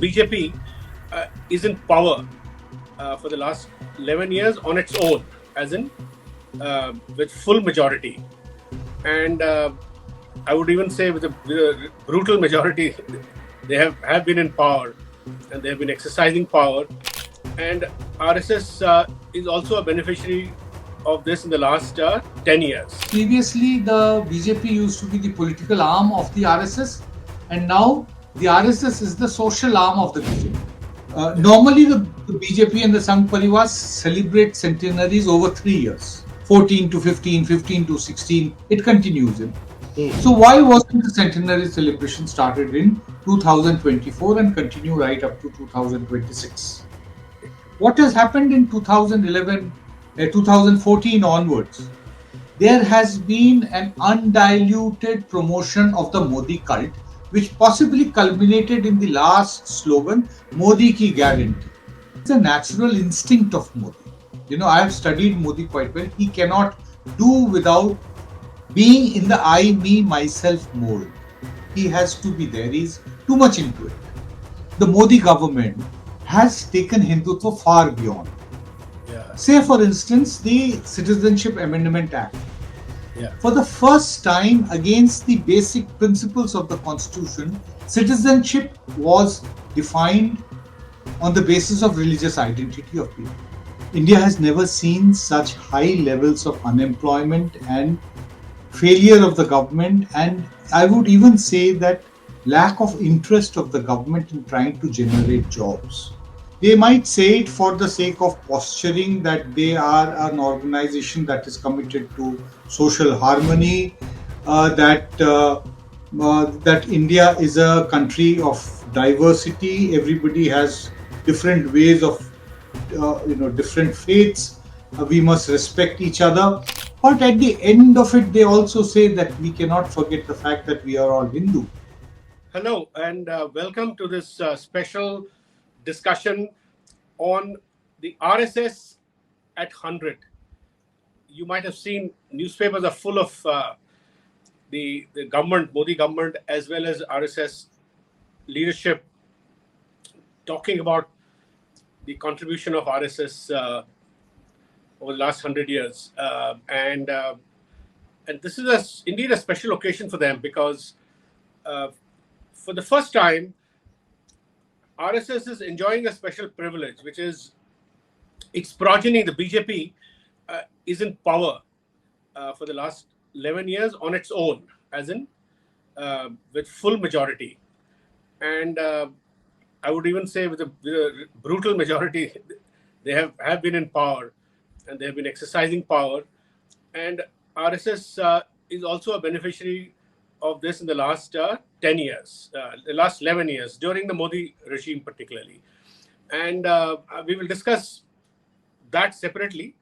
BJP is in power for the last 11 years on its own, as in with full majority. And I would even say with a brutal majority, they have been in power and they have been exercising power. And RSS is also a beneficiary of this in the last 10 years. Previously, the BJP used to be the political arm of the RSS, and now the RSS is the social arm of the BJP. Normally, the BJP and the Sangh Parivar celebrate centenaries over 3 years, 14 to 15, 15 to 16. It continues. So why wasn't the centenary celebration started in 2024 and continue right up to 2026? What has happened in 2011, 2014 onwards? There has been an undiluted promotion of the Modi cult, which possibly culminated in the last slogan, Modi ki guarantee. It's a natural instinct of Modi. I have studied Modi quite well. He cannot do without being in the I, me, myself mold. He has to be there. He's too much into it. The Modi government has taken Hindutva far beyond. Say, for instance, the Citizenship Amendment Act. For the first time, against the basic principles of the Constitution, citizenship was defined on the basis of religious identity of people. India has never seen such high levels of unemployment and failure of the government, and I would even say that lack of interest of the government in trying to generate jobs. They might say it for the sake of posturing that they are an organization that is committed to social harmony, that India is a country of diversity. Everybody has different ways of, different faiths. We must respect each other. But at the end of it, they also say that we cannot forget the fact that we are all Hindu. Hello, and welcome to this special discussion on the RSS at 100. You might have seen newspapers are full of the government, Modi government, as well as RSS leadership talking about the contribution of RSS over the last 100 years. And this is indeed a special occasion for them because for the first time, RSS is enjoying a special privilege, which is its progeny, the BJP, is in power for the last 11 years on its own, as in with full majority. And I would even say with a brutal majority, they have been in power and they have been exercising power. And RSS is also a beneficiary of this in the last 10 years, the last 11 years, during the Modi regime particularly. And we will discuss that separately,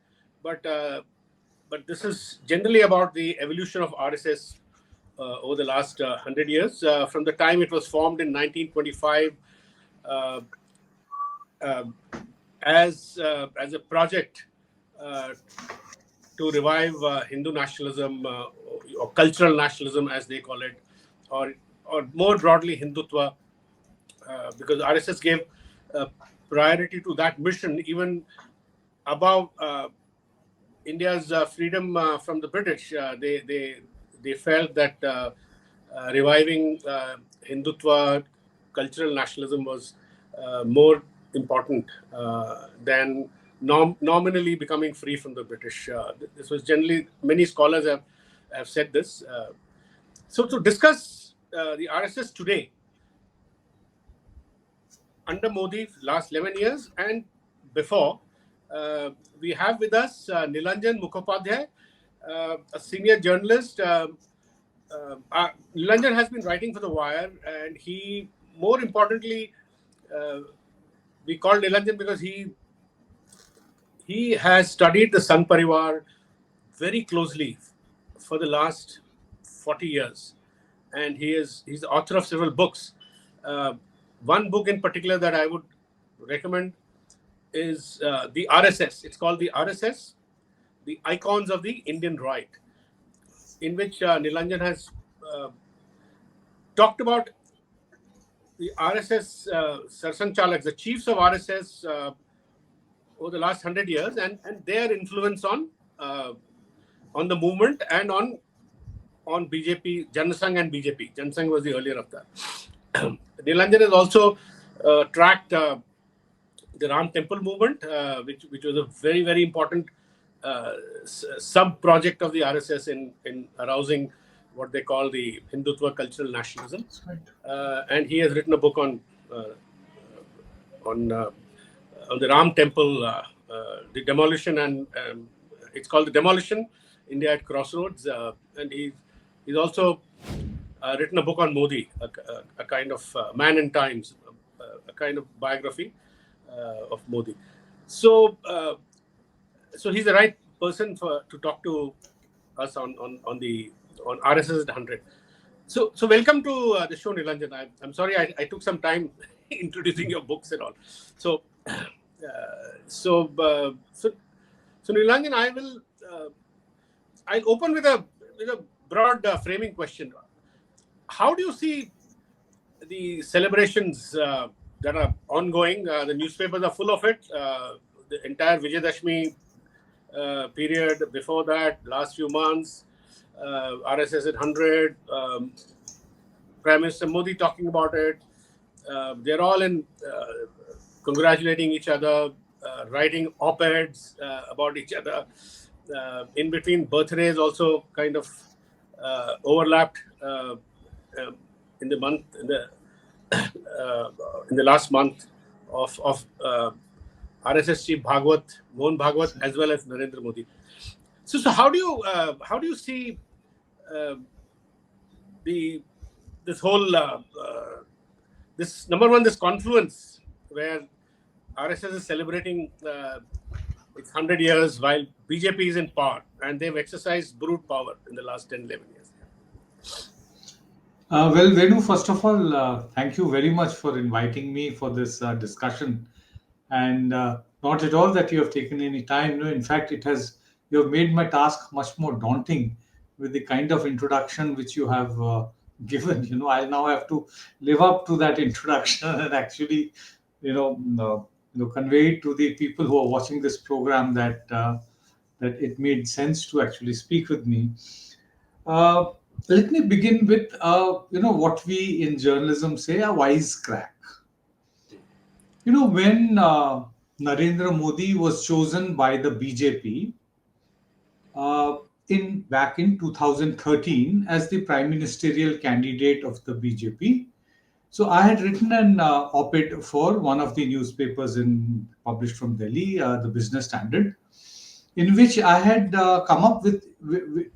but this is generally about the evolution of RSS over the last 100 years, from the time it was formed in 1925 as a project to revive Hindu nationalism or cultural nationalism, as they call it, or more broadly Hindutva, because RSS gave priority to that mission even above India's freedom from the British. They felt that reviving Hindutva cultural nationalism was more important than nominally becoming free from the British. This was generally, many scholars have said this. So to discuss the RSS today, under Modi, last 11 years and before, we have with us Nilanjan Mukhopadhay, a senior journalist. Nilanjan has been writing for The Wire, and he, more importantly, we call Nilanjan because he has studied the Sangh Parivar very closely for the last 40 years. And he's the author of several books. One book in particular that I would recommend is the RSS. It's called the RSS, The Icons of the Indian Right, in which Nilanjan has talked about the RSS Sarsanchalaks, the chiefs of RSS over the last 100 years, and their influence on the movement and on BJP, Janasangh and BJP. Janasangh was the earlier of that. Nilanjan has also tracked the Ram Temple movement, which was a very, very important sub-project of the RSS in arousing what they call the Hindutva cultural nationalism. Right. And he has written a book on the Ram Temple, the demolition, and it's called The Demolition, India at Crossroads. And he's also written a book on Modi, a kind of man in times, a kind of biography of Modi. So he's the right person to talk to us on RSS at 100. So welcome to the show, Nilanjan. I'm sorry I took some time introducing your books and all. So Nilanjan, I'll open with a broad framing question. How do you see the celebrations that are ongoing? The newspapers are full of it. The entire Vijayadashmi period before that, last few months, RSS at 100, Prime Minister Modi talking about it. They're all in congratulating each other, writing op-eds about each other. In between, birthdays also kind of overlapped in the last month of RSS chief Modi-Bhagwat, as well as Narendra Modi. So how do you see this whole this number one, this confluence where RSS is celebrating its 100 years while BJP is in power, and they've exercised brute power in the last 10, 11 years? Well, Venu, first of all, thank you very much for inviting me for this discussion. And not at all that you have taken any time. No, in fact, you have made my task much more daunting with the kind of introduction which you have given. I now have to live up to that introduction and actually, convey it to the people who are watching this program that it made sense to actually speak with me. Let me begin with what we in journalism say, a wisecrack. When Narendra Modi was chosen by the BJP back in 2013 as the prime ministerial candidate of the BJP, so I had written an op-ed for one of the newspapers published from Delhi, the Business Standard, in which I had come up with,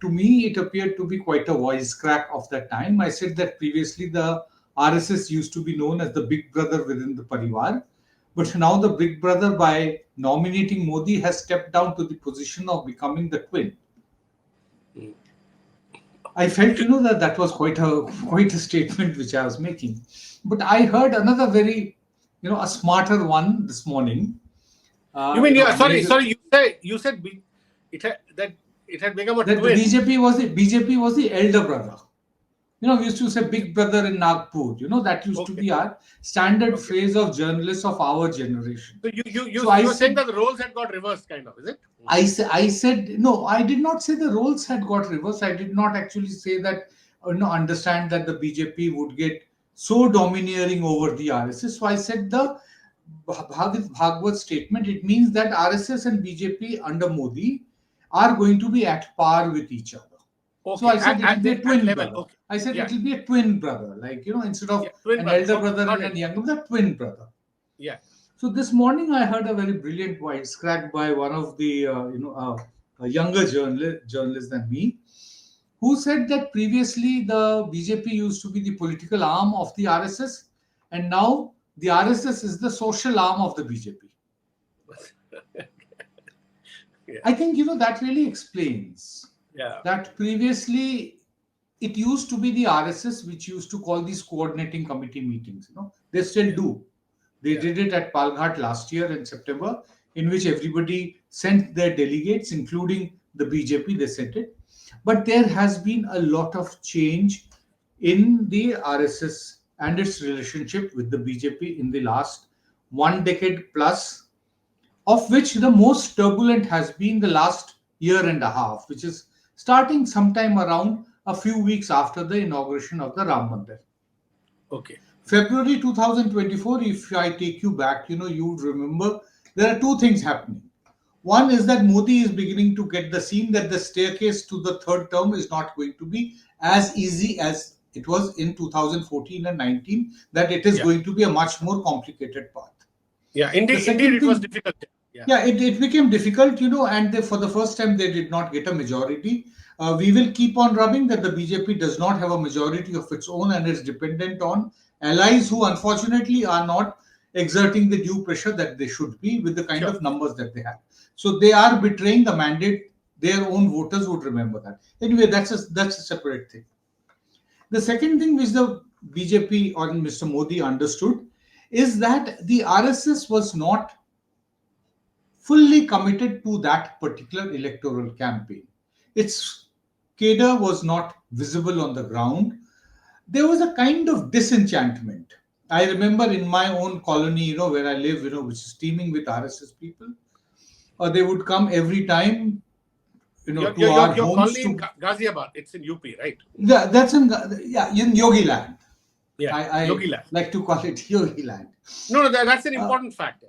to me, it appeared to be quite a wisecrack of that time. I said that previously the RSS used to be known as the big brother within the Parivar, but now the big brother, by nominating Modi, has stepped down to the position of becoming the twin. I felt, that was quite a statement which I was making. But I heard another very, a smarter one this morning. You mean, sorry, you said it had become a twin. The BJP was the elder brother. We used to say big brother in Nagpur. That used to be our standard phrase of journalists of our generation. So you were saying that the roles had got reversed, kind of, is it? I said, no, I did not say the roles had got reversed. I did not actually say that, understand that the BJP would get so domineering over the RSS. So I said the Bhagwat statement, it means that RSS and BJP under Modi are going to be at par with each other. Okay. So I said it will be a twin brother. Okay. I said it will be a twin brother, like, instead of an elder brother and a younger brother, twin brother. Yeah. So this morning I heard a very brilliant wisecrack by one of the, a younger journalist than me, who said that previously the BJP used to be the political arm of the RSS, and now the RSS is the social arm of the BJP. Yeah. I think, that really explains that previously it used to be the RSS which used to call these coordinating committee meetings. They still do. They did it at Palghat last year in September, in which everybody sent their delegates, including the BJP, they sent it. But there has been a lot of change in the RSS and its relationship with the BJP in the last 1 decade plus, of which the most turbulent has been the last year and a half, which is starting sometime around a few weeks after the inauguration of the Ram Mandir. Okay. February 2024, if I take you back, you would remember there are two things happening. One is that Modi is beginning to get the scene that the staircase to the third term is not going to be as easy as it was in 2014 and 19, that it is going to be a much more complicated path. Yeah, indeed, it was difficult. Yeah, it became difficult, and for the first time they did not get a majority. We will keep on rubbing that the BJP does not have a majority of its own and is dependent on allies who unfortunately are not exerting the due pressure that they should be with the kind of numbers that they have. So they are betraying the mandate. Their own voters would remember that. Anyway, that's a separate thing. The second thing which the BJP or Mr. Modi understood is that the RSS was not fully committed to that particular electoral campaign. Its cadre was not visible on the ground. There was a kind of disenchantment. I remember in my own colony, where I live, which is teeming with RSS people, they would come every time, to our your homes. Colony in Ghaziabad, it's in UP, right? Yeah, that's in Yogi Land. Yeah, I Yogi Land. like to call it Yogi Land. No, that's an important fact.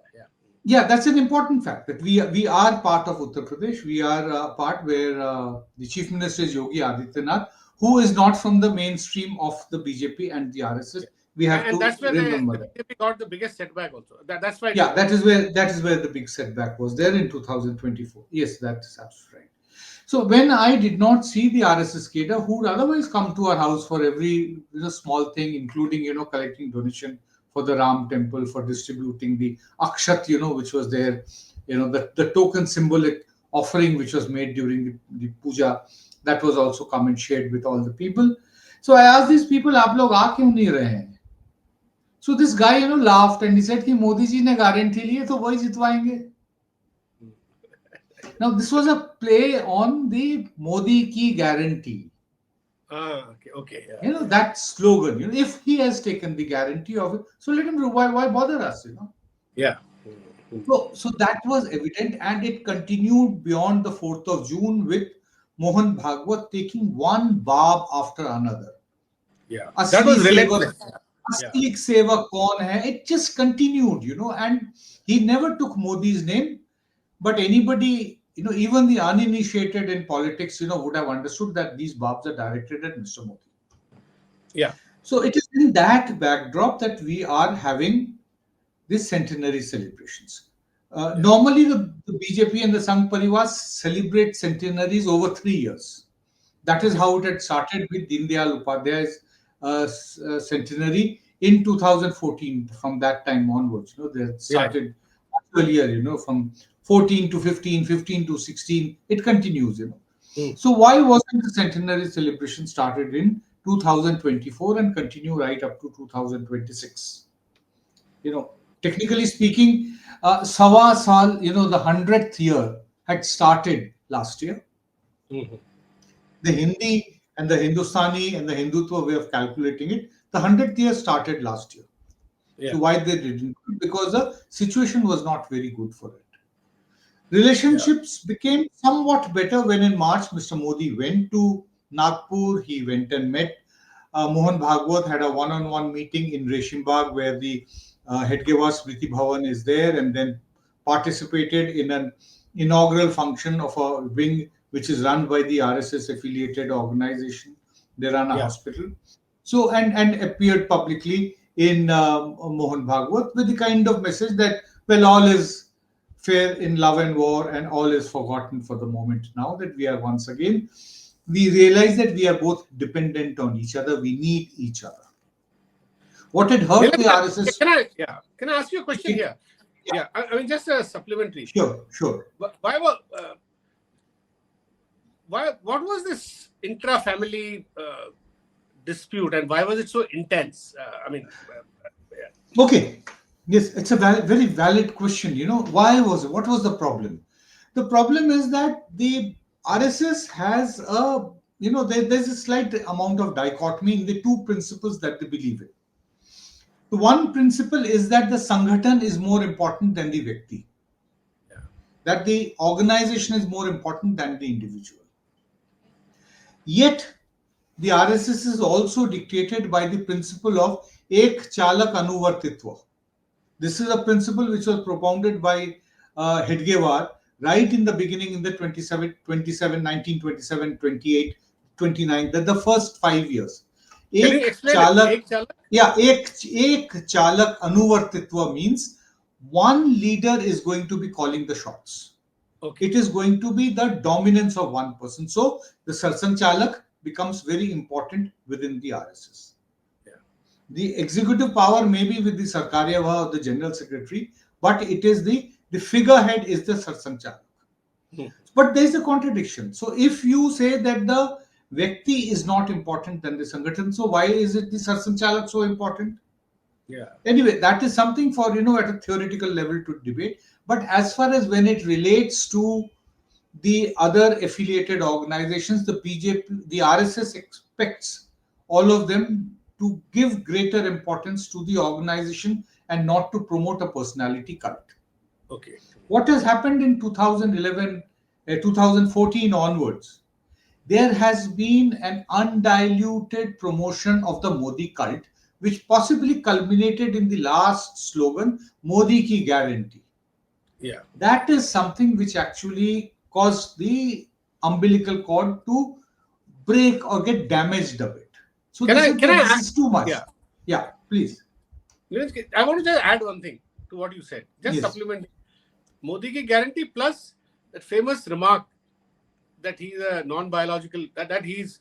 Yeah, that's an important fact that we are part of Uttar Pradesh. We are a part where the Chief Minister is Yogi Adityanath, who is not from the mainstream of the BJP and the RSS. We have to that's where remember the that. BJP got the biggest setback also. That's why. Yeah, that is where the big setback was there in 2024. Yes, that's absolutely right. So when I did not see the RSS cadre, who would otherwise come to our house for every small thing, including collecting donation for the Ram temple, for distributing the akshat, which was there, the token symbolic offering which was made during the puja, that was also come and shared with all the people. So I asked these people, "Aap log aa kyun nahi rahe hain?" So this guy, laughed and he said, "Ki Modi ji ne guarantee liye, to wahi jitwayenge." Now this was a play on the Modi ki guarantee. Okay. That slogan. If he has taken the guarantee of it, so let him do. Why bother us? Yeah. So that was evident, and it continued beyond the 4th of June with Mohan-Bhagwat taking one bab after another. Yeah, that was relentless. Asli seva kaun hai? It just continued, and he never took Modi's name, but anybody, even the uninitiated in politics, would have understood that these babs are directed at Mr. Modi. Yeah. So it is in that backdrop that we are having this centenary celebrations. Normally, the BJP and the Sangh Parivar celebrate centenaries over 3 years. That is how it had started with Deen Dayal Upadhyay's centenary in 2014. From that time onwards, they started earlier, from 14 to 15, 15 to 16. It continues, So why wasn't the centenary celebration started in 2024 and continue right up to 2026? Technically speaking, Sawa Saal, the 100th year had started last year. Mm-hmm. The Hindi and the Hindustani and the Hindutva way of calculating it, the 100th year started last year. Yeah. So why they didn't? Because the situation was not very good for it. Relationships became somewhat better when in March, Mr. Modi went to Nagpur. He went and met Mohan Bhagwat, had a one-on-one meeting in Reshimbagh where the Hedgewar Smriti Bhavan is there, and then participated in an inaugural function of a wing which is run by the RSS affiliated organization. They run a hospital. So, and appeared publicly in Mohan Bhagwat with the kind of message that, well, all is fair in love and war and all is forgotten for the moment now that we are once again. We realize that we are both dependent on each other. We need each other. What had hurt the RSS... Can I ask you a question here? Yeah. I mean, just a supplementary. Sure. What was this intra-family dispute and why was it so intense? Okay. Yes, it's a very valid question. Why was it? What was the problem? The problem is that the RSS has there's a slight amount of dichotomy in the two principles that they believe in. The one principle is that the Sanghatan is more important than the Vyakti. Yeah. That the organization is more important than the individual. Yet, the RSS is also dictated by the principle of Ek Chalak Anuvartitva. This is a principle which was propounded by Hedgewar right in the beginning in the 1927, 28, 29, the first 5 years. Can you Ek explain Chalak, Ek Chalak? yeah, Ek Chalak Anuvartitva means one leader is going to be calling the shots. Okay. It is going to be the dominance of one person. So the Sarsang Chalak becomes very important within the RSS. Yeah. The executive power may be with the Sarkaryabha or the General Secretary, but it is the figurehead is the Sarsang Chalak. But there is a contradiction. So if you say that the Vyakti is not important than the Sanghatan, so why is it the Sarsang Chalak so important? Yeah. Anyway, that is something for, at a theoretical level to debate. But as far as when it relates to the other affiliated organizations, the BJP, the RSS expects all of them to give greater importance to the organization and not to promote a personality cult. Okay. What has happened in 2011, 2014 onwards, there has been an undiluted promotion of the Modi cult, which possibly culminated in the last slogan, Modi ki guarantee. Yeah. That is something which actually caused the umbilical cord to break or get damaged a bit. So this is too much. Yeah, please. I want to just add one thing to what you said. Just Yes. supplement. Modi ki guarantee plus that famous remark that he's a non-biological, that he's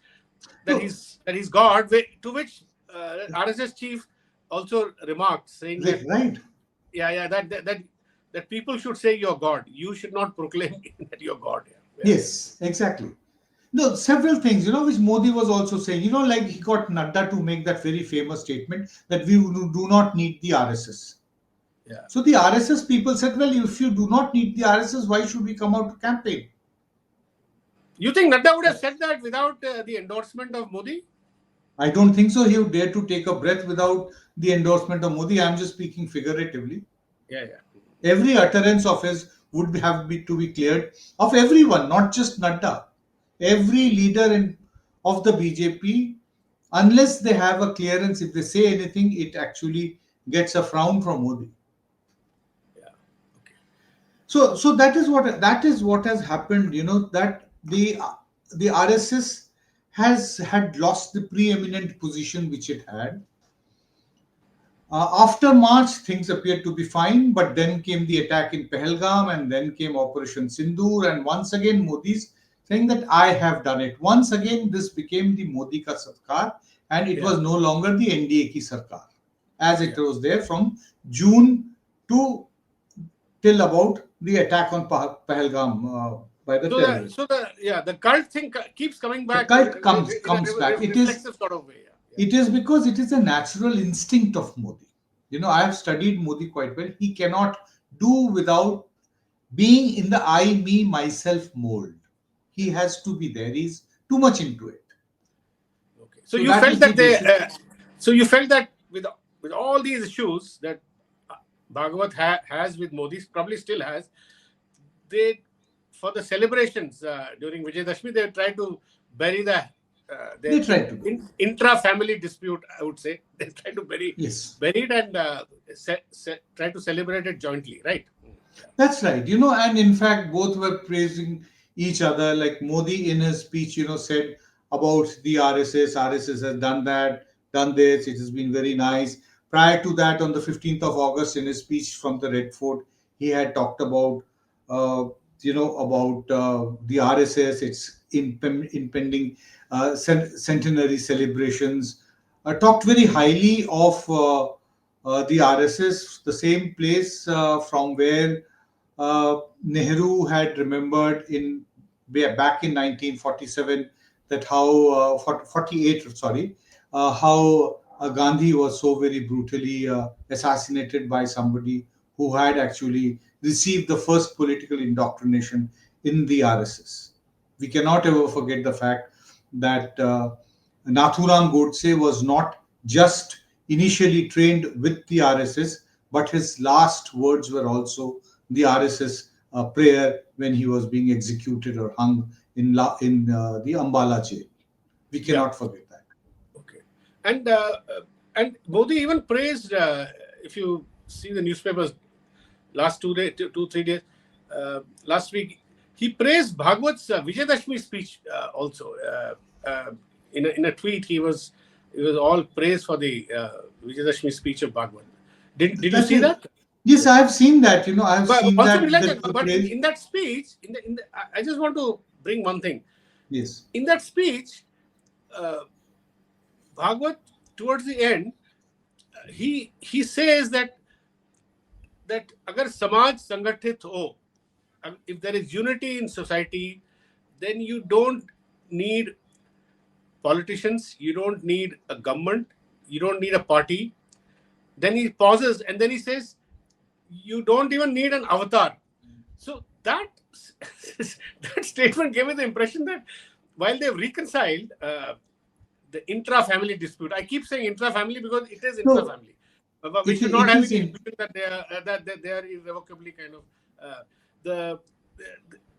God, to which RSS chief also remarked, saying that Right. Yeah, that people should say you're God. You should not proclaim that you're God. Yeah. Yes, exactly. No, several things, which Modi was also saying, like he got Nadda to make that very famous statement that we do not need the RSS. Yeah. So the RSS people said, well, if you do not need the RSS, why should we come out to campaign? You think Nadda would have said that without the endorsement of Modi? I don't think so. He would dare to take a breath without the endorsement of Modi. I'm just speaking figuratively. Yeah. Every utterance of his would have to be cleared of everyone, not just Nadda. Every leader of the BJP, unless they have a clearance, if they say anything, it actually gets a frown from Modi. Yeah. Okay. So that is what has happened. That the RSS had lost the preeminent position which it had. After March, things appeared to be fine, but then came the attack in Pahalgam, and then came Operation Sindoor, and once again Modi's saying that I have done it. Once again, this became the Modi ka sarkar, and it was no longer the NDA ki sarkar, as it was there from June till about the attack on Pahalgam by the terrorists. The cult thing keeps coming back. The cult comes back. It is sort of way. It is because it is a natural instinct of Modi. I have studied Modi quite well. He cannot do without being in the I, me, myself mold. He has to be there. He's too much into it. Okay. So you felt that you felt that with all these issues that Bhagwat has with Modi, probably still has, for the celebrations during Vijayadashmi, they try to bury they try to intra-family dispute, I would say. They try to bury it and try to celebrate it jointly, right? That's right. And in fact, both were praising each other. Like Modi in his speech, said about the RSS has done that, done this. It has been very nice. Prior to that, on the 15th of August, in his speech from the Red Fort, he had talked about, about the RSS, its impending centenary celebrations. Talked very highly of the RSS, the same place from where Nehru had remembered back in 1947 that how 48, sorry, how Gandhi was so very brutally assassinated by somebody who had actually received the first political indoctrination in the RSS. We cannot ever forget the fact that Nathuram Godse was not just initially trained with the RSS, but his last words were also the RSS prayer when he was being executed or hung in the Ambala jail. We Yeah. cannot forget that. Okay. And Modi even praised. If you see the newspapers, last 2 days, 3 days, last week, he praised Bhagwat's Vijayadashmi speech also. In a tweet, he was all praise for the Vijayadashmi speech of Bhagwat. Did you see that? Yes, I have seen that. I have But seen also, that. but in that speech, I just want to bring one thing. Yes. In that speech, Bhagwat, towards the end, he says that agar samaj sangathit ho, if there is unity in society, then you don't need politicians, you don't need a government, you don't need a party. Then he pauses and then he says, you don't even need an avatar. So that that statement gave me the impression that while they've reconciled the intra-family dispute, I keep saying intra-family because it is intra-family. But we should not have any illusion that they are irrevocably kind of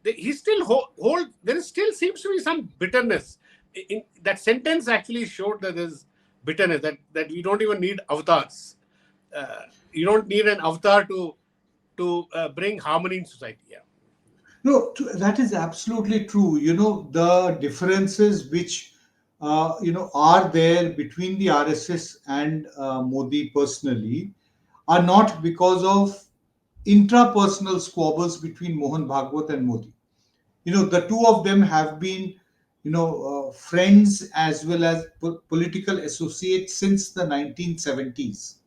he still hold. There still seems to be some bitterness. In that sentence actually showed that there's bitterness, that you don't even need avatars. You don't need an avatar to bring harmony in society. Yeah. No, that is absolutely true. The differences which are there between the RSS and Modi personally are not because of intrapersonal squabbles between Mohan Bhagwat and Modi. The two of them have been friends as well as political associates since the 1970s.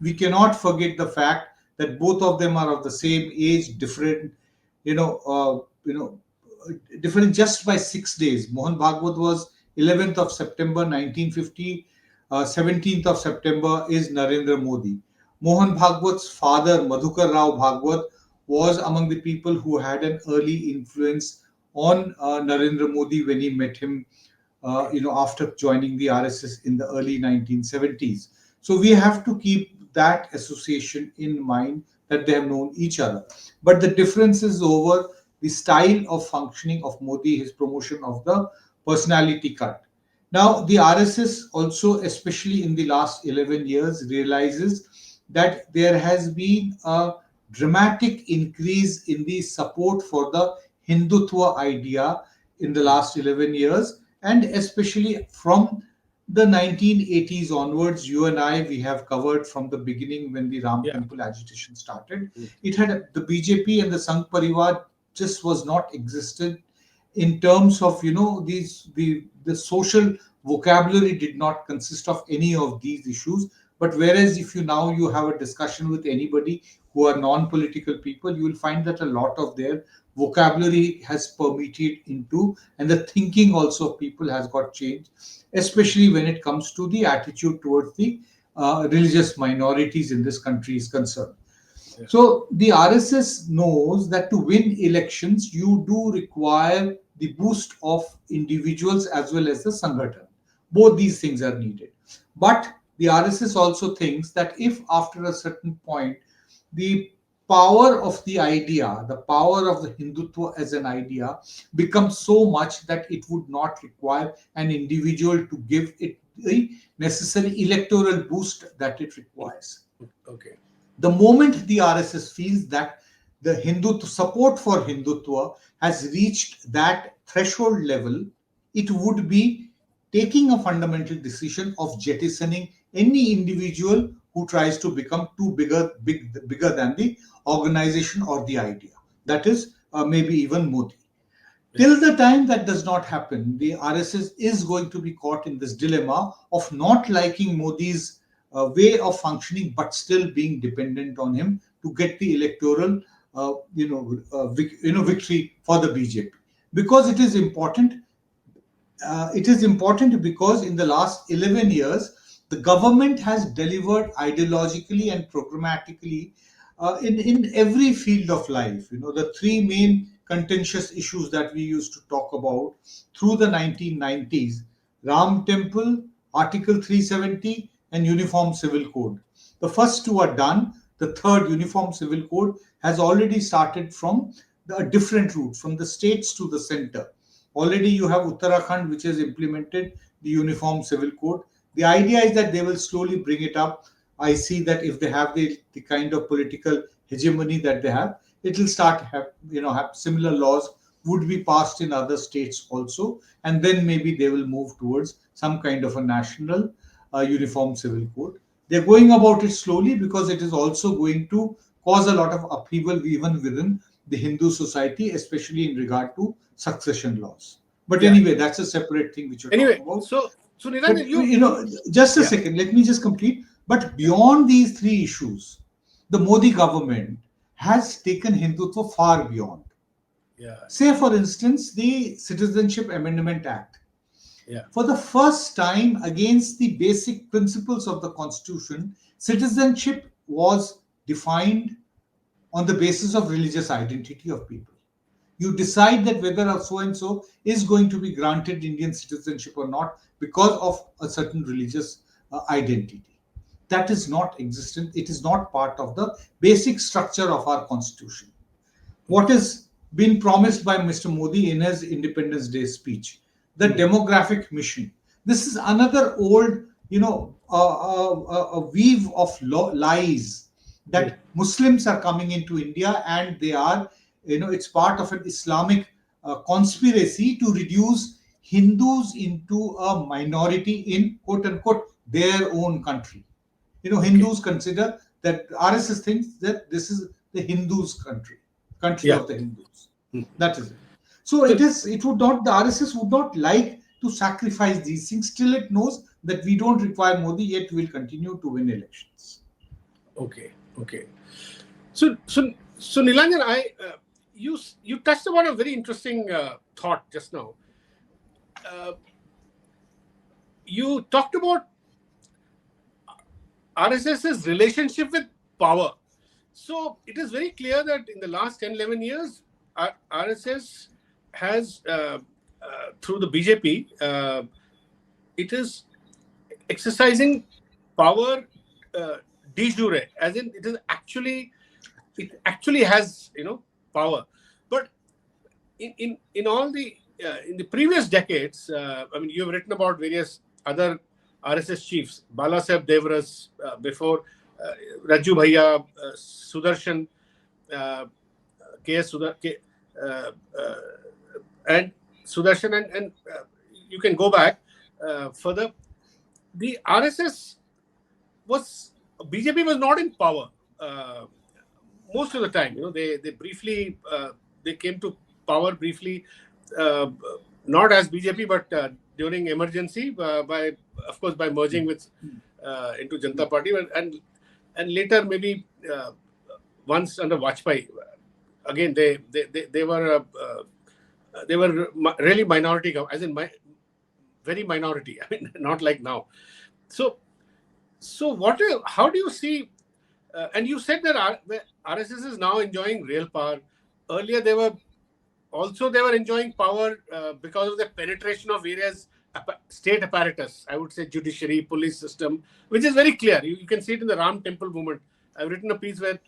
We cannot forget the fact that both of them are of the same age, different, different just by 6 days. Mohan Bhagwat was 11th of September 1950. 17th of September is Narendra Modi. Mohan Bhagwat's father, Madhukar Rao Bhagwat, was among the people who had an early influence on Narendra Modi when he met him, after joining the RSS in the early 1970s. So we have to keep that association in mind, that they have known each other. But the difference is over the style of functioning of Modi, his promotion of the personality cult. Now, the RSS also, especially in the last 11 years, realizes that there has been a dramatic increase in the support for the Hindutva idea in the last 11 years, and especially from the 1980s onwards. You and I, we have covered from the beginning when the Ram Temple agitation started. It had the BJP and the Sangh Parivar just was not existed in terms of the social vocabulary did not consist of any of these issues. But whereas if you have a discussion with anybody who are non-political people, you will find that a lot of their vocabulary has permeated into, and the thinking also of people has got changed, especially when it comes to the attitude towards the religious minorities in this country is concerned. So the RSS knows that to win elections, you do require the boost of individuals as well as the Sangathan. Both these things are needed. But the RSS also thinks that if after a certain point, the power of the idea, the power of the Hindutva as an idea becomes so much that it would not require an individual to give it the necessary electoral boost that it requires. Okay. The moment the RSS feels that the Hindutva support for Hindutva has reached that threshold level, it would be taking a fundamental decision of jettisoning any individual who tries to become bigger than the organization or the idea. That is maybe even Modi. Till the time that does not happen, the RSS is going to be caught in this dilemma of not liking Modi's way of functioning, but still being dependent on him to get the electoral, victory for the BJP. Because it is important. It is important because in the last 11 years, the government has delivered ideologically and programmatically in every field of life. The three main contentious issues that we used to talk about through the 1990s: Ram Temple, Article 370, and Uniform Civil Code. The first two are done. The third, Uniform Civil Code, has already started from a different route, from the states to the center. Already you have Uttarakhand, which has implemented the Uniform Civil Code. The idea is that they will slowly bring it up. I see that if they have the kind of political hegemony that they have, it will start have similar laws would be passed in other states also, and then maybe they will move towards some kind of a national uniform civil code. They're going about it slowly because it is also going to cause a lot of upheaval even within the Hindu society, especially in regard to succession laws. But Yeah. anyway, that's a separate thing which we're Anyway, talking about. so But Nilanjan, just a yeah, second, let me just complete. But beyond these three issues, the Modi government has taken Hindutva far beyond. yeah, Say, for instance, the Citizenship Amendment Act. yeah, For the first time, against the basic principles of the Constitution, citizenship was defined on the basis of religious identity of people. You decide that whether a so and so is going to be granted Indian citizenship or not because of a certain religious identity. That is not existent. It is not part of the basic structure of our constitution. What has been promised by Mr. Modi in his Independence Day speech, the demographic mission. This is another old, a weave of lies that Muslims are coming into India and they are, it's part of an Islamic conspiracy to reduce Hindus into a minority in quote unquote their own country. okay, Hindus consider that RSS thinks that this is the Hindus' country yeah. of the Hindus. Hmm. That is it. So it would not, the RSS would not like to sacrifice these things. Still, it knows that we don't require Modi, yet we'll continue to win elections. Okay, okay. So Nilanjan, you touched upon a very interesting thought just now. You talked about RSS's relationship with power. So it is very clear that in the last 10, 11 years, RSS has, through the BJP, it is exercising power de jure, as in it actually has power. But in all the in the previous decades, I mean, you have written about various other RSS chiefs, Balasaheb Devras before, Raju Bhaiya, Sudarshan, KS and Sudarshan, and you can go back further. The RSS BJP was not in power most of the time. They briefly they came to power briefly, not as BJP, but during emergency of course by merging with into Janata Party, and later maybe once under Vajpayee. Again, they were really minority, as in very minority. I mean, not like now. So how do you see? And you said that RSS is now enjoying real power. Earlier, they were enjoying power because of the penetration of various state apparatus. I would say judiciary, police system, which is very clear. You can see it in the Ram Temple movement. I've written a piece where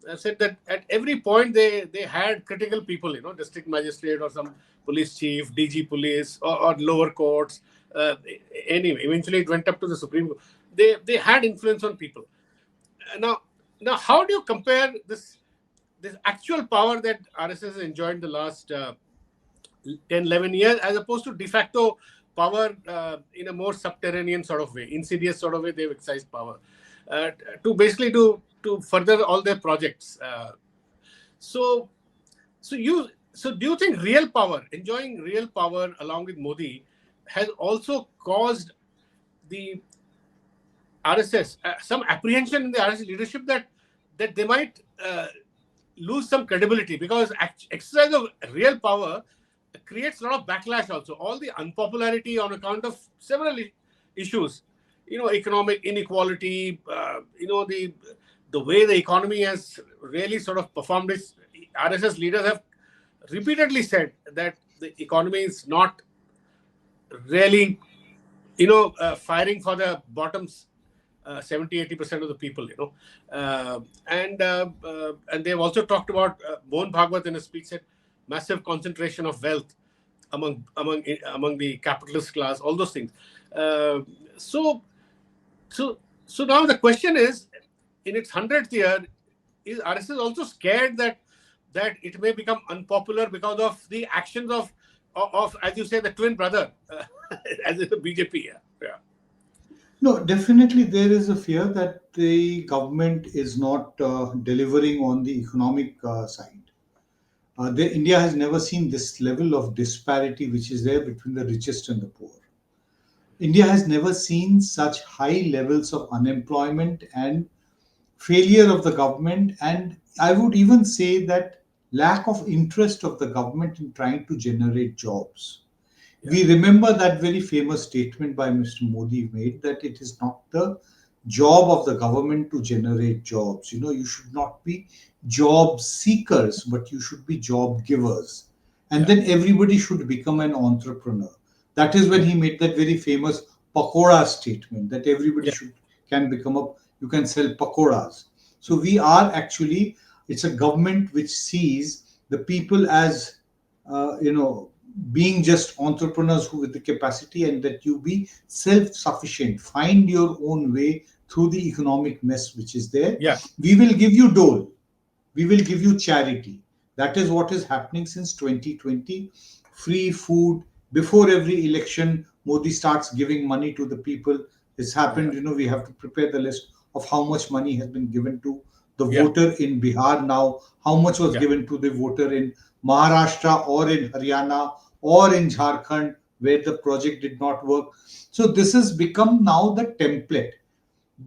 I said that at every point they had critical people, district magistrate or some police chief, DG police or lower courts. Anyway, eventually it went up to the Supreme Court. They had influence on people. Now, how do you compare this actual power that RSS has enjoyed in the last 10, 11 years as opposed to de facto power in a more subterranean sort of way, insidious sort of way they've exercised power to basically to further all their projects. So do you think enjoying real power along with Modi has also caused the RSS some apprehension in the RSS leadership that they might lose some credibility, because exercise of real power creates a lot of backlash also. All the unpopularity on account of several issues, economic inequality, the way the economy has really sort of performed. RSS leaders have repeatedly said that the economy is not really, firing for the bottoms 70-80% of the people, and they've also talked about Mohan Bhagwat in a speech said massive concentration of wealth among the capitalist class, all those things. So now the question is, in its 100th year, is RSS also scared that it may become unpopular because of the actions of as you say, the twin brother, as in the BJP? Yeah. No, definitely there is a fear that the government is not delivering on the economic side. India has never seen this level of disparity which is there between the richest and the poor. India has never seen such high levels of unemployment and failure of the government, and I would even say that lack of interest of the government in trying to generate jobs. We remember that very famous statement by Mr. Modi made, that it is not the job of the government to generate jobs. You should not be job seekers, but you should be job givers. And then everybody should become an entrepreneur. That is when he made that very famous pakoda statement, that everybody can become you can sell pakodas. So we are actually, it's a government which sees the people as, being just entrepreneurs who with the capacity, and that you be self-sufficient, find your own way through the economic mess which is there. We will give you dole, we will give you charity. That is what is happening since 2020. Free food before every election. Modi starts giving money to the people. It's happened. We have to prepare the list of how much money has been given to the voter in Bihar now, how much was given to the voter in Maharashtra or in Haryana or in Jharkhand, where the project did not work. So this has become now the template.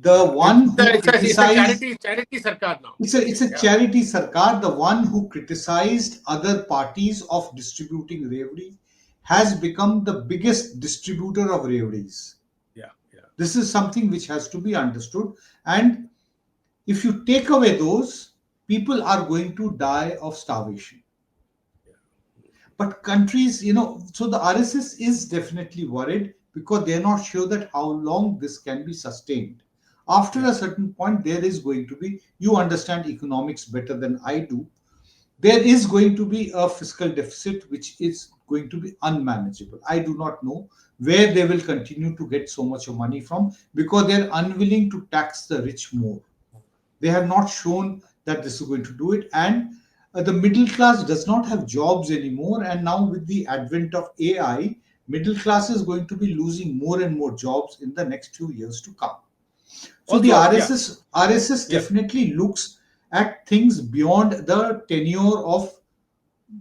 The one who criticized, it's a charity sarkar now. It's a charity sarkar. The one who criticized other parties of distributing revdi has become the biggest distributor of revdis. This is something which has to be understood. And if you take away those, people are going to die of starvation. But countries, so the RSS is definitely worried, because they're not sure that how long this can be sustained. After a certain point, there is going to be, you understand economics better than I do, there is going to be a fiscal deficit which is going to be unmanageable. I do not know where they will continue to get so much of money from, because they're unwilling to tax the rich more. They have not shown that this is going to do it. And the middle class does not have jobs anymore. And now with the advent of AI, middle class is going to be losing more and more jobs in the next few years to come. So also, the RSS definitely looks at things beyond the tenure of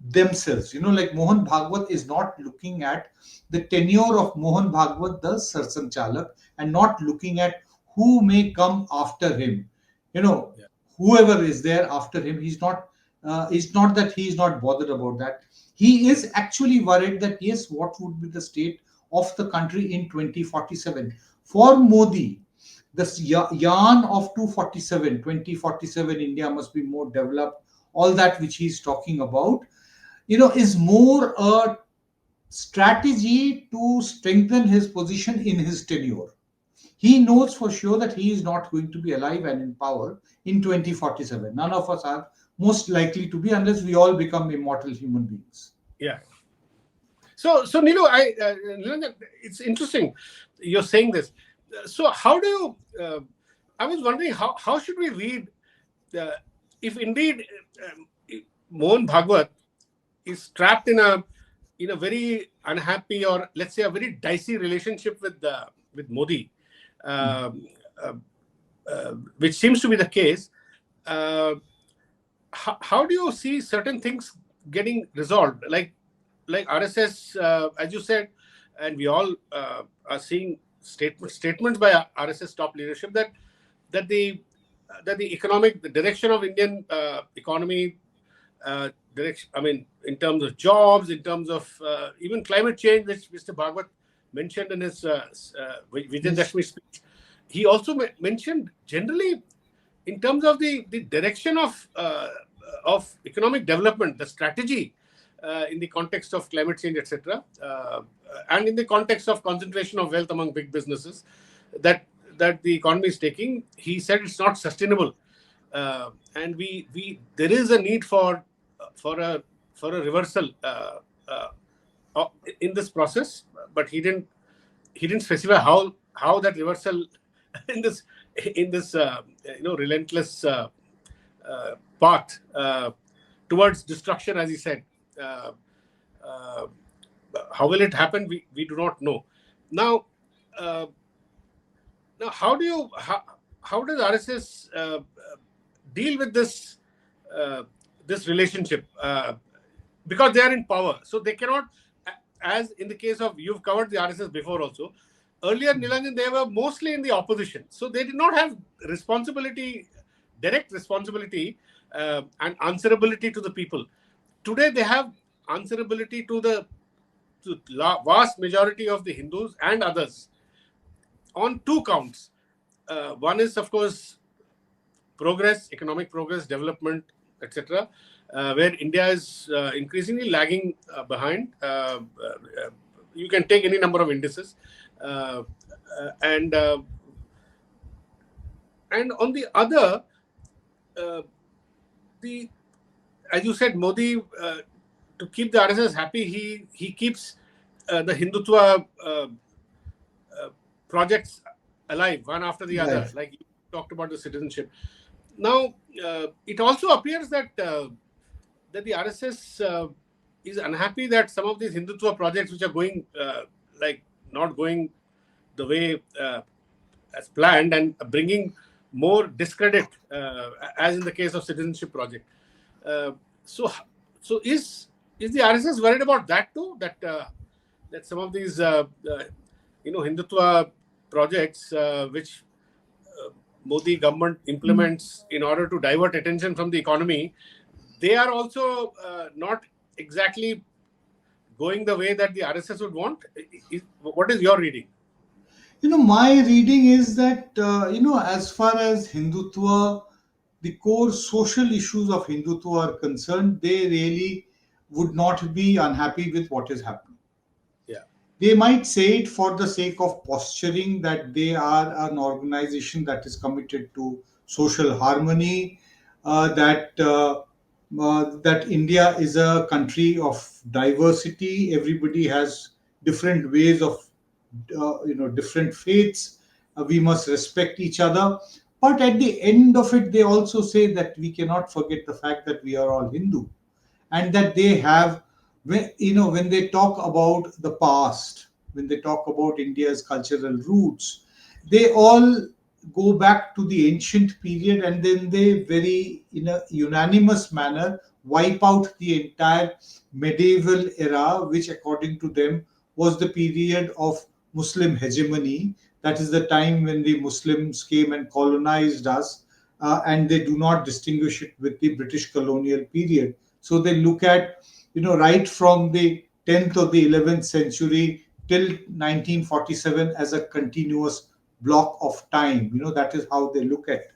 themselves. Like Mohan Bhagwat is not looking at the tenure of Mohan Bhagwat, the Sarsanchalak, and not looking at who may come after him. Whoever is there after him, it's not that he is not bothered about that. He is actually worried that, yes, what would be the state of the country in 2047? For Modi, this yarn of 2047, India must be more developed, all that which he's talking about, is more a strategy to strengthen his position in his tenure. He knows for sure that he is not going to be alive and in power in 2047. None of us are most likely to be, unless we all become immortal human beings. So Nilu, Nilanjan, it's interesting you're saying this. So how do you, I was wondering, how should we read, if indeed Mohan Bhagwat is trapped in a very unhappy, or let's say a very dicey relationship with Modi, which seems to be the case. How do you see certain things getting resolved? Like RSS, as you said, and we all are seeing statements by RSS top leadership that the direction of Indian economy, direction. I mean, in terms of jobs, in terms of even climate change, which Mr. Bhagwat mentioned in his Vijayadashmi speech. He also mentioned generally in terms of the direction of economic development, the strategy in the context of climate change, etc., and in the context of concentration of wealth among big businesses, that that the economy is taking, he said it's not sustainable, and there is a need for a reversal in this process, but he didn't specify how that reversal in this relentless path towards destruction, as he said. How will it happen? We do not know. Now, how does RSS deal with this relationship? Because they are in power, so they cannot. As in the case of, you've covered the RSS before also. Earlier, Nilanjan, they were mostly in the opposition, so they did not have direct responsibility, and answerability to the people. Today, they have answerability to the vast majority of the Hindus and others on two counts. One is, of course, progress, economic progress, development, etc., where India is increasingly lagging behind. You can take any number of indices, and on the other, as you said, Modi, to keep the RSS happy, he keeps the Hindutva projects alive, one after the other, like you talked about the citizenship. Now, it also appears that the RSS is unhappy that some of these Hindutva projects, which are going not going the way as planned, and bringing more discredit, as in the case of citizenship project. So is the RSS worried about that too? That some of these Hindutva projects, which Modi government implements in order to divert attention from the economy, they are also not exactly going the way that the RSS would want. What is your reading? My reading is that, as far as Hindutva, the core social issues of Hindutva are concerned, they really would not be unhappy with what is happening. Yeah. They might say it for the sake of posturing that they are an organization that is committed to social harmony, that India is a country of diversity. Everybody has different ways of, different faiths. We must respect each other. But at the end of it, they also say that we cannot forget the fact that we are all Hindu, and that they have, when they talk about the past, when they talk about India's cultural roots, they all go back to the ancient period, and then they very, in a unanimous manner, wipe out the entire medieval era, which according to them was the period of Muslim hegemony. That is the time when the Muslims came and colonized us, and they do not distinguish it with the British colonial period. So they look at, right from the 10th or the 11th century till 1947 as a continuous block of time. That is how they look at it.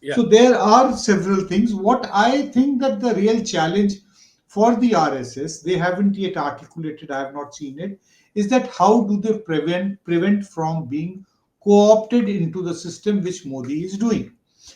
Yeah. So there are several things. What I think that the real challenge for the RSS, they haven't yet articulated, I have not seen it, is that how do they prevent from being co-opted into the system which Modi is doing.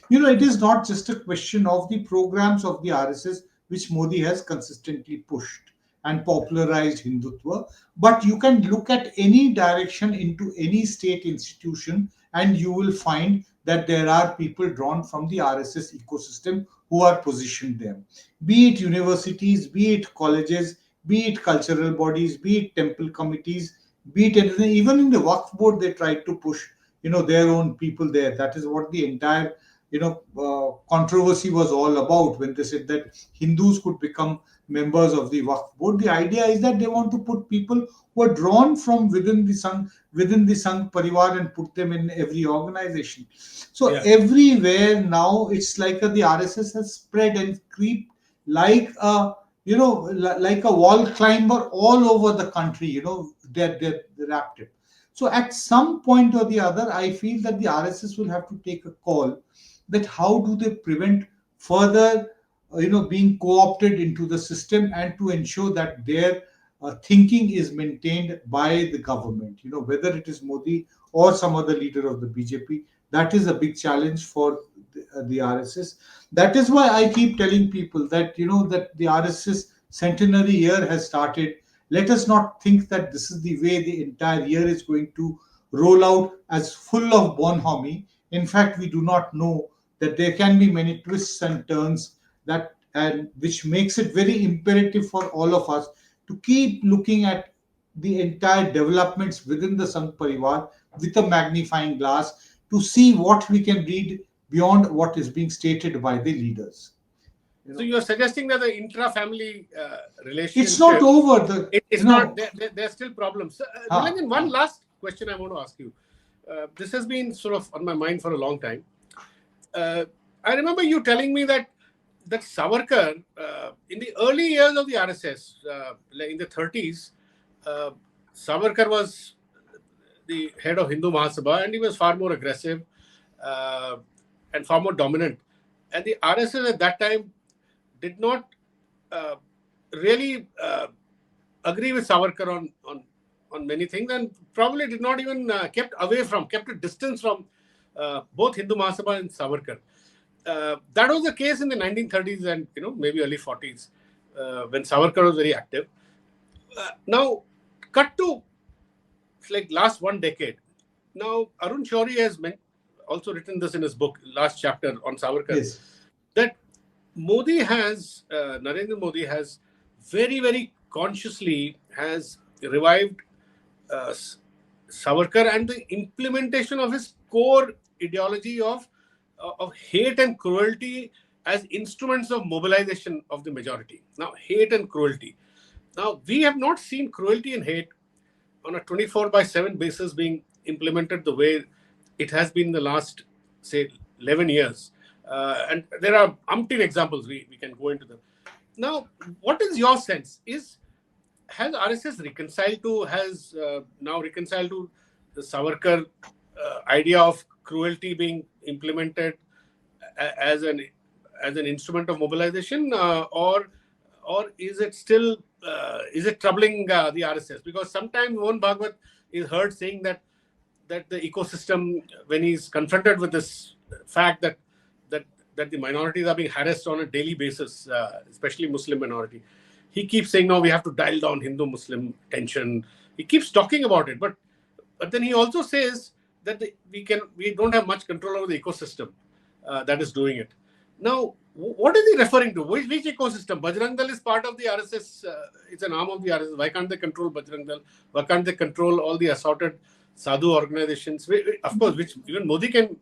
It is not just a question of the programs of the RSS which Modi has consistently pushed and popularized Hindutva, but you can look at any direction into any state institution and you will find that there are people drawn from the RSS ecosystem who are positioned there. Be it universities, be it colleges, be it cultural bodies, be it temple committees, be it anything. Even in the Waqf board, they tried to push, their own people there. That is what the entire, controversy was all about when they said that Hindus could become members of the Waqf board. The idea is that they want to put people who are drawn from within the Sangh Parivar and put them in every organization. So everywhere now it's like the RSS has spread and creeped like a like a wall climber all over the country. They're wrapped it. So at some point or the other, I feel that the RSS will have to take a call that how do they prevent further being co-opted into the system, and to ensure that their thinking is maintained by the government, whether it is Modi or some other leader of the BJP. That is a big challenge for the RSS. That is why I keep telling people that, that the RSS centenary year has started. Let us not think that this is the way the entire year is going to roll out as full of bonhomie. In fact, we do not know that there can be many twists and turns, that and which makes it very imperative for all of us to keep looking at the entire developments within the Sangh Parivar with a magnifying glass to see what we can read beyond what is being stated by the leaders. So you are suggesting that the intra-family relationship... It's not over. It's not. There are still problems. Nilanjan, one last question I want to ask you. This has been sort of on my mind for a long time. I remember you telling me that Savarkar, in the early years of the RSS, in the 30s, Savarkar was the head of Hindu Mahasabha, and he was far more aggressive and far more dominant. And the RSS at that time did not really agree with Savarkar on many things, and probably did not even kept a distance from both Hindu Mahasabha and Savarkar. That was the case in the 1930s and maybe early 40s when Savarkar was very active. Now, cut to like last one decade. Now, Arun Shourie has also written this in his book, last chapter on Savarkar, yes, that Narendra Modi has very, very consciously has revived Savarkar and the implementation of his core ideology of hate and cruelty as instruments of mobilization of the majority. Now, hate and cruelty. Now, we have not seen cruelty and hate on a 24/7 basis being implemented the way it has been the last, say, 11 years. And there are umpteen examples, we can go into them. Now, what is your sense? Has RSS now reconciled to the Savarkar idea of cruelty being implemented as an instrument of mobilization, or is it still troubling the RSS? Because sometimes Modi-Bhagwat is heard saying that the ecosystem, when he's confronted with this fact that the minorities are being harassed on a daily basis, especially Muslim minority, he keeps saying, no, we have to dial down Hindu-Muslim tension. He keeps talking about it, but then he also says that we don't have much control over the ecosystem that is doing it. Now, what is he referring to? Which ecosystem? Bajrang Dal is part of the RSS. It's an arm of the RSS. Why can't they control Bajrang Dal? Why can't they control all the assorted sadhu organizations? Of course, which even Modi can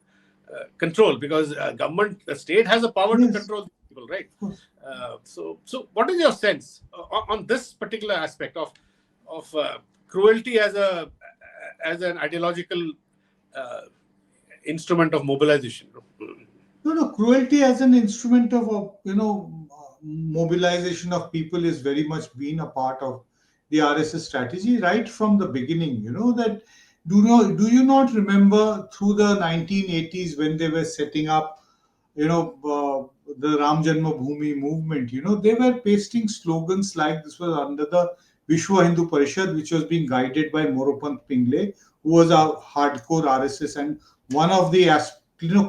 control, because the state has the power to control people, right? So what is your sense on this particular aspect of cruelty as an ideological instrument of mobilization? No, cruelty as an instrument of mobilization of people is very much been a part of the RSS strategy right from the beginning. That do you not remember through the 1980s when they were setting up, the Ram Janmabhoomi movement? They were pasting slogans like this was under the Vishwa Hindu Parishad, which was being guided by Moropant Pingle, who was a hardcore RSS and one of the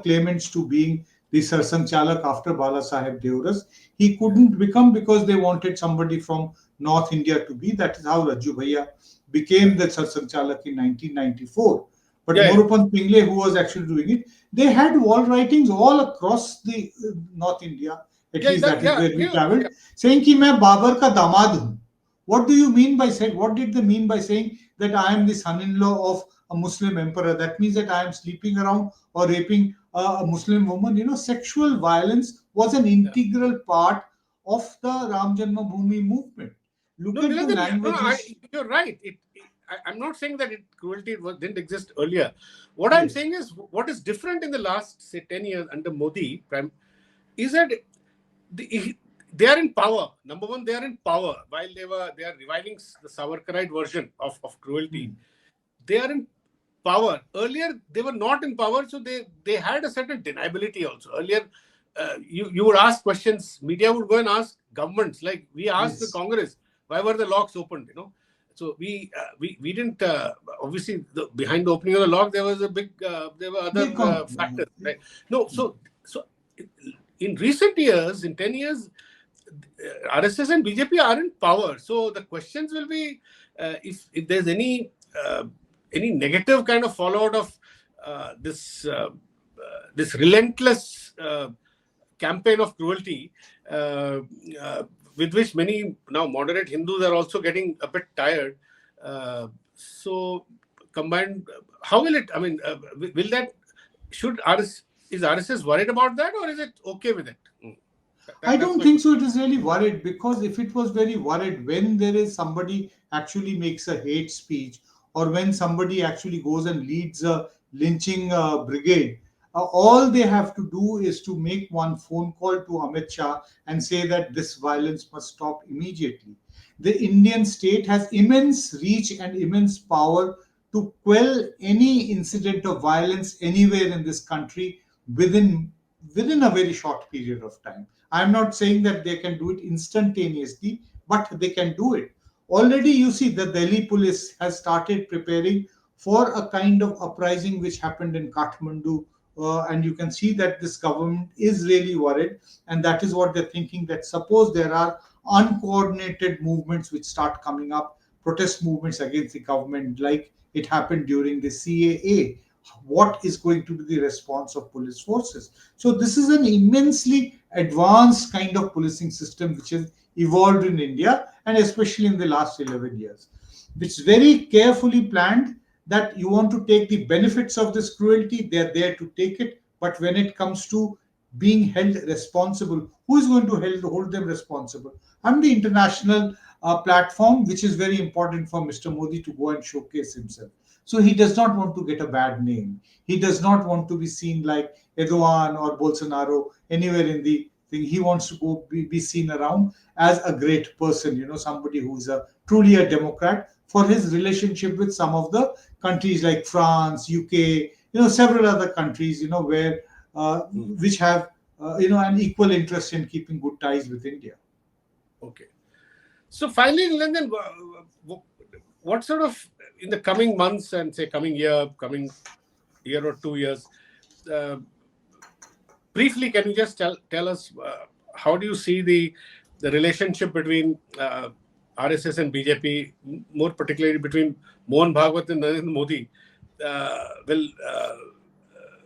claimants to being the Sarsang Chalak after Bala Saheb Deoras. He couldn't become because they wanted somebody from North India to be. That is how Raju Bhaiya became the Sarsang Chalak in 1994. But Moropant Pingle, who was actually doing it, they had wall writings all across the North India, at least that is where we traveled, saying ki main Babar ka damad hu. What do you mean by saying, what did they mean by saying that I am the son-in-law of a Muslim emperor? That means that I am sleeping around or raping a Muslim woman. Sexual violence was an integral part of the Ram Janmabhoomi movement. Look at the languages. You're right. I'm not saying that cruelty didn't exist earlier. What I'm saying is, what is different in the last, say, 10 years under Modi is that they are in power. Number one, they are in power. While they are reviving the Savarkarite version of cruelty, they are in power. Earlier, they were not in power, so they had a certain deniability also. Earlier, you would ask questions, media would go and ask governments, like we asked the Congress, why were the locks opened? So we didn't obviously behind the opening of the lock there was a big there were other factors, right? No, so in recent years, in 10 years, RSS and BJP are in power. So the questions will be if there's any negative kind of fallout of this relentless campaign of cruelty, with which many now moderate Hindus are also getting a bit tired. So combined, how will it? I mean, will that? Is RSS worried about that, or is it okay with it? I don't think so. It is really worried, because if it was very worried when there is somebody actually makes a hate speech, or when somebody actually goes and leads a lynching brigade, all they have to do is to make one phone call to Amit Shah and say that this violence must stop immediately. The Indian state has immense reach and immense power to quell any incident of violence anywhere in this country within a very short period of time. I'm not saying that they can do it instantaneously, but they can do it. Already, you see, the Delhi police has started preparing for a kind of uprising which happened in Kathmandu. And you can see that this government is really worried. And that is what they're thinking, that suppose there are uncoordinated movements which start coming up, protest movements against the government, like it happened during the CAA, what is going to be the response of police forces? So this is an immensely advanced kind of policing system which has evolved in India, and especially in the last 11 years. It's very carefully planned that you want to take the benefits of this cruelty, they're there to take it. But when it comes to being held responsible, who is going to hold them responsible? And the international platform, which is very important for Mr. Modi to go and showcase himself. So he does not want to get a bad name. He does not want to be seen like Erdogan or Bolsonaro anywhere in the thing. He wants to be seen around as a great person, somebody who is truly a democrat, for his relationship with some of the countries like France, UK, several other countries, where which have an equal interest in keeping good ties with India. Okay. So finally, Nilanjan, what sort of, in the coming months and say coming year or 2 years, briefly, can you just tell us how do you see the relationship between RSS and BJP, more particularly between Modi-Bhagwat and Narendra Modi,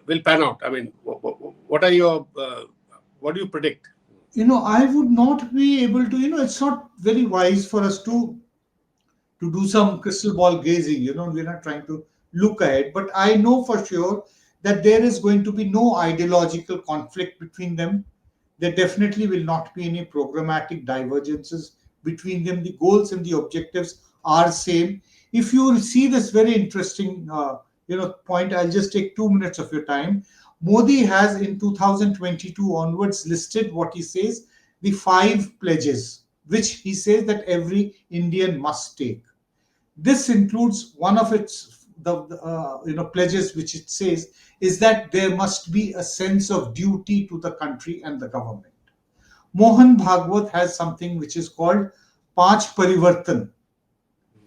will pan out? I mean, what do you predict? I would not be able to, it's not very wise for us to do some crystal ball gazing. We're not trying to look ahead, but I know for sure that there is going to be no ideological conflict between them. There definitely will not be any programmatic divergences between them. The goals and the objectives are same. If you see this very interesting point, I'll just take 2 minutes of your time. Modi has in 2022 onwards listed what he says the 5 pledges, which he says that every Indian must take. This includes one of its pledges, which it says is that there must be a sense of duty to the country and the government. Mohan Bhagwat has something which is called Panch Parivartan,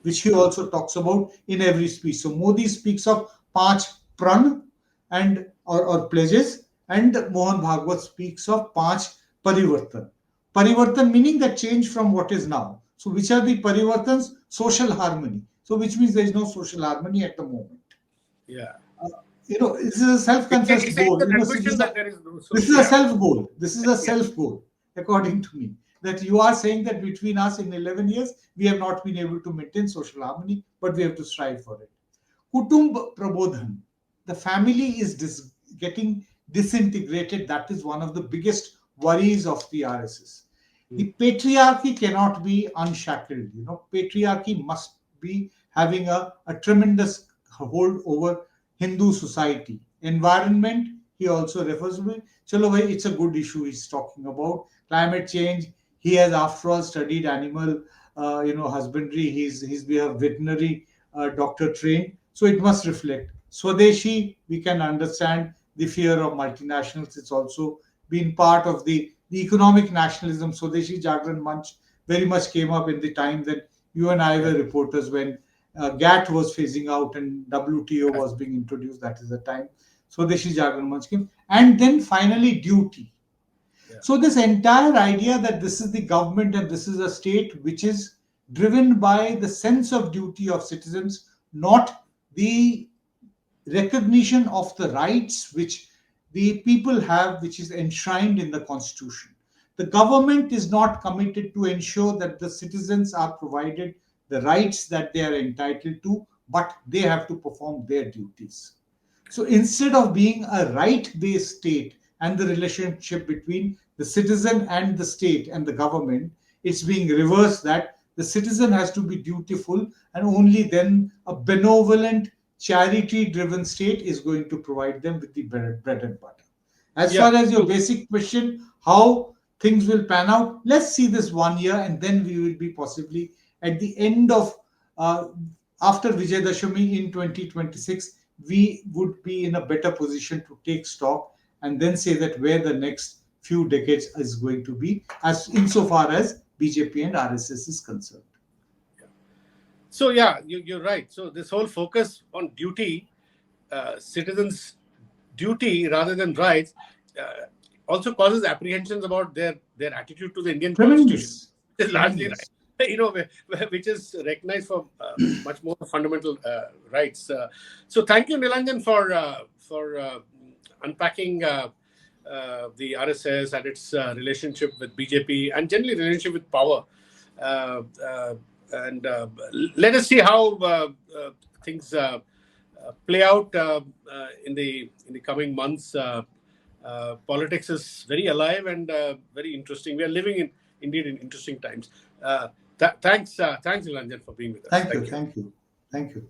which he also talks about in every speech. So Modi speaks of Panch Pran and or pledges, and Mohan Bhagwat speaks of Panch Parivartan. Parivartan meaning that change from what is now. So which are the parivartans? Social harmony. So which means there is no social harmony at the moment. Yeah. This is a self-confessed goal. This is a self-goal. This is a self-goal, according to me. That you are saying that between us in 11 years, we have not been able to maintain social harmony, but we have to strive for it. Kutumb Prabodhan. The family is getting disintegrated. That is one of the biggest worries of the RSS. The patriarchy cannot be unshackled. Patriarchy must be having a tremendous hold over Hindu society. Environment, he also refers to it. Chalo bhai, it's a good issue he's talking about. Climate change, he has after all studied animal husbandry. He's been a veterinary doctor trained. So it must reflect. Swadeshi, we can understand the fear of multinationals. It's also been part of the economic nationalism. Swadeshi Jagran Manch very much came up in the time that You and I were reporters when GATT was phasing out and WTO was being introduced. That is the time. Swadeshi Jagran Manch came. And then finally duty. Yeah. So this entire idea that this is the government and this is a state which is driven by the sense of duty of citizens, not the recognition of the rights which the people have, which is enshrined in the constitution. The government is not committed to ensure that the citizens are provided the rights that they are entitled to, but they have to perform their duties. So instead of being a right-based state and the relationship between the citizen and the state and the government, it's being reversed, that the citizen has to be dutiful, and only then a benevolent, charity-driven state is going to provide them with the bread and butter. As far as your basic question, how things will pan out, let's see this 1 year, and then we will be possibly at the end of, after Vijayadashami in 2026, we would be in a better position to take stock and then say that where the next few decades is going to be, as insofar as BJP and RSS is concerned. So yeah, you're right. So this whole focus on duty, citizens' duty rather than rights, also causes apprehensions about their attitude to the Indian Constitution. It's largely right, which is recognized for much more fundamental rights. So thank you, Nilanjan, for unpacking the RSS and its relationship with BJP and generally relationship with power. And let us see how things play out in the coming months. Politics is very alive and very interesting. We are living in interesting times. Thanks, Nilanjan, for being with us. Thank you.